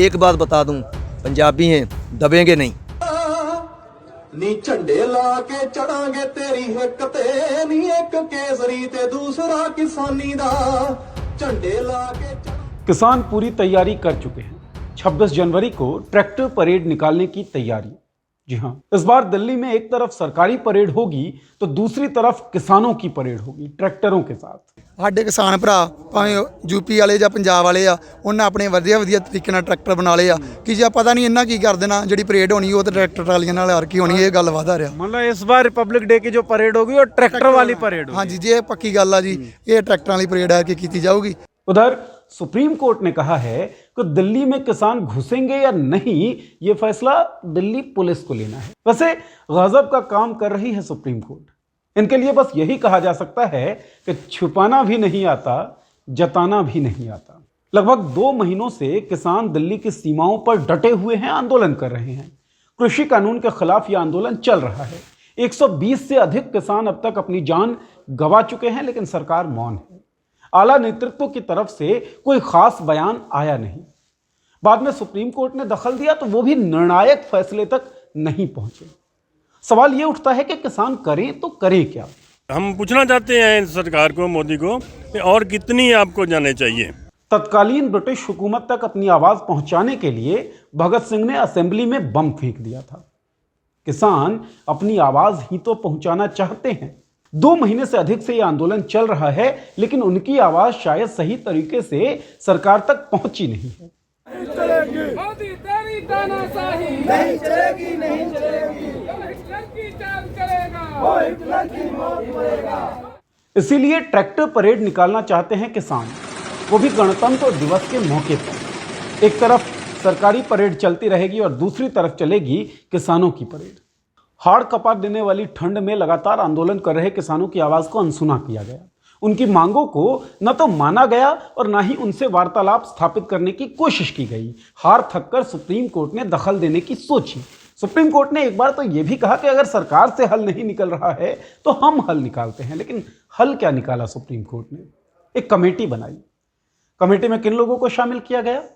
एक बात बता दूं, पंजाबी हैं, दबेंगे नहीं। नी झंडे ला के चढ़ांगे तेरी हिक ते, नी एक केसरी ते दूसरा किसानी दा, झंडे ला के किसान पूरी तैयारी कर चुके हैं। 26 जनवरी को ट्रैक्टर परेड निकालने की तैयारी। जी हां, इस बार दिल्ली में एक तरफ सरकारी परेड होगी तो दूसरी तरफ किसानों की परेड होगी ट्रैक्टरों के साथ। ਸਾਡੇ ਕਿਸਾਨ ਭਰਾ ਭਾਵੇਂ ਯੂਪੀ ਵਾਲੇ ਜਾਂ ਪੰਜਾਬ ਵਾਲੇ ਆ, ਉਹਨਾਂ ਆਪਣੇ ਵਧੀਆ ਤਰੀਕੇ ਨਾਲ ਟਰੈਕਟਰ ਬਣਾ ਲਏ ਆ ਕਿ ਜੇ ਪਤਾ ਨਹੀਂ ਇਹਨਾਂ ਕੀ ਕਰ ਦੇਣਾ, ਜਿਹੜੀ ਪਰੇਡ ਹੋਣੀ ਉਹ ਤੇ ਟਰੈਕਟਰ ਟਰਾਲੀਆਂ ਨਾਲ ਹਰ ਕੀ ਹੋਣੀ, ਇਹ ਗੱਲ ਵਾਦਾ ਰਿਹਾ। मतलब इस बार रिपब्लिक डे की जो परेड होगी वो ट्रैक्टर वाली परेड होगी। ਹਾਂਜੀ ਜੀ, ਇਹ ਪੱਕੀ ਗੱਲ ਆ ਜੀ, ਇਹ ਟਰੈਕਟਰਾਂ ਵਾਲੀ ਪਰੇਡ ਆ ਕੇ ਕੀਤੀ ਜਾਊਗੀ। उधर सुप्रीम कोर्ट ने कहा है कि दिल्ली में किसान घुसेंगे या नहीं, ये फैसला दिल्ली पुलिस को लेना है। वैसे गजब का काम कर रही है सुप्रीम कोर्ट। इनके लिए बस यही कहा जा सकता है कि छुपाना भी नहीं आता, जताना भी नहीं आता। लगभग 2 महीनों से किसान दिल्ली की सीमाओं पर डटे हुए हैं, आंदोलन कर रहे हैं। कृषि कानून के खिलाफ यह आंदोलन चल रहा है। 120 से अधिक किसान अब तक अपनी जान गंवा चुके हैं, लेकिन सरकार मौन है। आला नेतृत्व की तरफ से कोई खास बयान आया नहीं। बाद में सुप्रीम कोर्ट ने दखल दिया तो वो भी निर्णायक फैसले तक नहीं पहुंचे। सवाल ये उठता है कि किसान करें तो करें क्या। हम पूछना चाहते हैं सरकार को, मोदी को, कि और कितनी आपको जाने चाहिए। तत्कालीन ब्रिटिश हुकूमत तक अपनी आवाज पहुंचाने के लिए भगत सिंह ने असेंबली में बम फेंक दिया था। किसान अपनी आवाज ही तो पहुंचाना चाहते हैं। 2 महीने से अधिक से यह आंदोलन चल रहा है, लेकिन उनकी आवाज शायद सही तरीके से सरकार तक पहुंची नहीं है। मोदी तेरी तानाशाही नहीं चलेगी, नहीं चलेगी। हिटलर की चाल करेगा, वो हिटलर की मौत मरेगा। इसीलिए ट्रैक्टर परेड निकालना चाहते हैं किसान, वो भी गणतंत्र दिवस के मौके पर। एक तरफ सरकारी परेड चलती रहेगी और दूसरी तरफ चलेगी किसानों की परेड। हाड़ कपा देने वाली ठंड में लगातार आंदोलन कर रहे किसानों की आवाज को अनसुना किया गया। उनकी मांगों को न तो माना गया और न ही उनसे वार्तालाप स्थापित करने की कोशिश की गई। हार थककर सुप्रीम कोर्ट ने दखल देने की सोची। सुप्रीम कोर्ट ने एक बार तो यह भी कहा कि अगर सरकार से हल नहीं निकल रहा है तो हम हल निकालते हैं। लेकिन हल क्या निकाला सुप्रीम कोर्ट ने? एक कमेटी बनाई। कमेटी में किन लोगों को शामिल किया गया?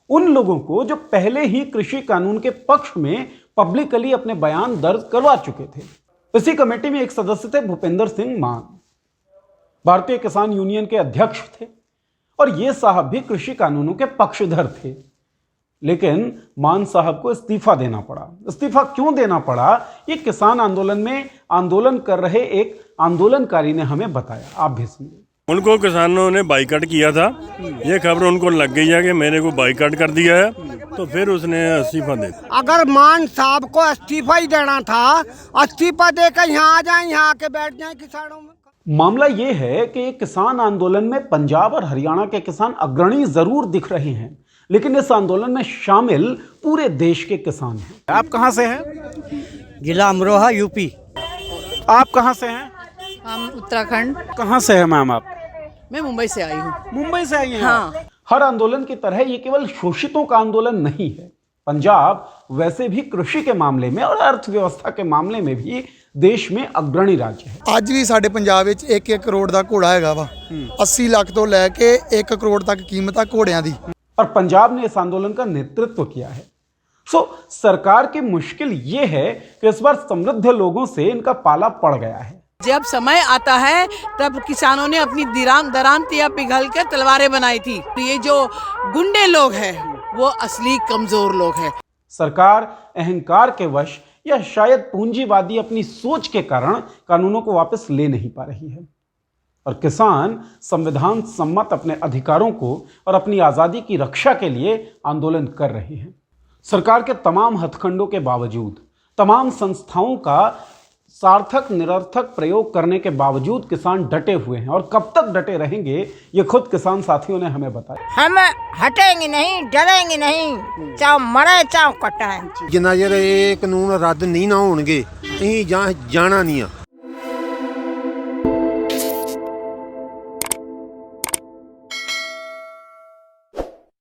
उन लोगों को जो पहले ही कृषि कानून के पक्ष में पब्लिकली अपने बयान दर्ज करवा चुके थे। इसी कमेटी में एक सदस्य थे भूपेंद्र सिंह मान, भारतीय किसान यूनियन के अध्यक्ष थे, और ये साहब भी कृषि कानूनों के पक्षधर थे। लेकिन मान साहब को इस्तीफा देना पड़ा। इस्तीफा क्यों देना पड़ा, ये किसान आंदोलन में आंदोलन कर रहे एक आंदोलनकारी ने हमें बताया। आप भी सुनिए। उनको किसानों ने बाइकाट किया था, ये खबर उनको लग गई है कि मेरे को बाइकाट कर दिया है, तो फिर उसने इस्तीफा दे दिया। अगर मान साहब को इस्तीफा ही देना था, इस्तीफा देकर यहाँ आ जाए, यहाँ आके बैठ जाए किसानों में। मामला ये है कि किसान आंदोलन में पंजाब और हरियाणा के किसान अग्रणी जरूर दिख रहे हैं, लेकिन इस आंदोलन में शामिल पूरे देश के किसान हैं। आप कहाँ से हैं? जिला अमरोहा, यूपी। आप कहाँ से हैं? हम उत्तराखंड। कहाँ से हैं मैम आप? मैं मुंबई से आई हूँ। मुंबई से आई हैं? हाँ। हर आंदोलन की तरह ये केवल शोषितों का आंदोलन नहीं है। पंजाब वैसे भी कृषि के मामले में और अर्थव्यवस्था के मामले में भी देश में अग्रणी राज्य है। ਅੱਜ ਵੀ ਸਾਡੇ ਪੰਜਾਬ ਵਿੱਚ 1-1 ਕਰੋੜ ਦਾ ਘੋੜਾ ਹੈਗਾ ਵਾ। 80 ਲੱਖ ਤੋਂ ਲੈ ਕੇ 1 ਕਰੋੜ ਤੱਕ ਕੀਮਤ ਆ ਘੋੜਿਆਂ ਦੀ। और पंजाब ने इस आंदोलन का नेतृत्व किया है। सरकार की मुश्किल ये है कि इस बार समृद्ध लोगों से इनका पाला पड़ गया है। जब समय आता है तब किसानों ने अपनी दरांतियां पिघल कर तलवारें बनाई थी। तो ये जो गुंडे लोग हैं वो असली कमजोर लोग हैं। सरकार अहंकार के वश या शायद पूंजीवादी अपनी सोच के कारण कानूनों को वापस ले नहीं पा रही है, और किसान संविधान सम्मत अपने अधिकारों को और अपनी आजादी की रक्षा के लिए आंदोलन कर रहे हैं। सरकार के तमाम हथकंडों के बावजूद, तमाम संस्थाओं का सार्थक निरर्थक प्रयोग करने के बावजूद किसान डटे हुए हैं, और कब तक डटे रहेंगे ये खुद किसान साथियों ने हमें बताया। हम हटेंगे नहीं, डरेंगे नहीं, चाहे मरे चाहे कटाए। जिन्ना चेर ये कानून रद्द नहीं ना होणगे, असीं जाना नहीं आ।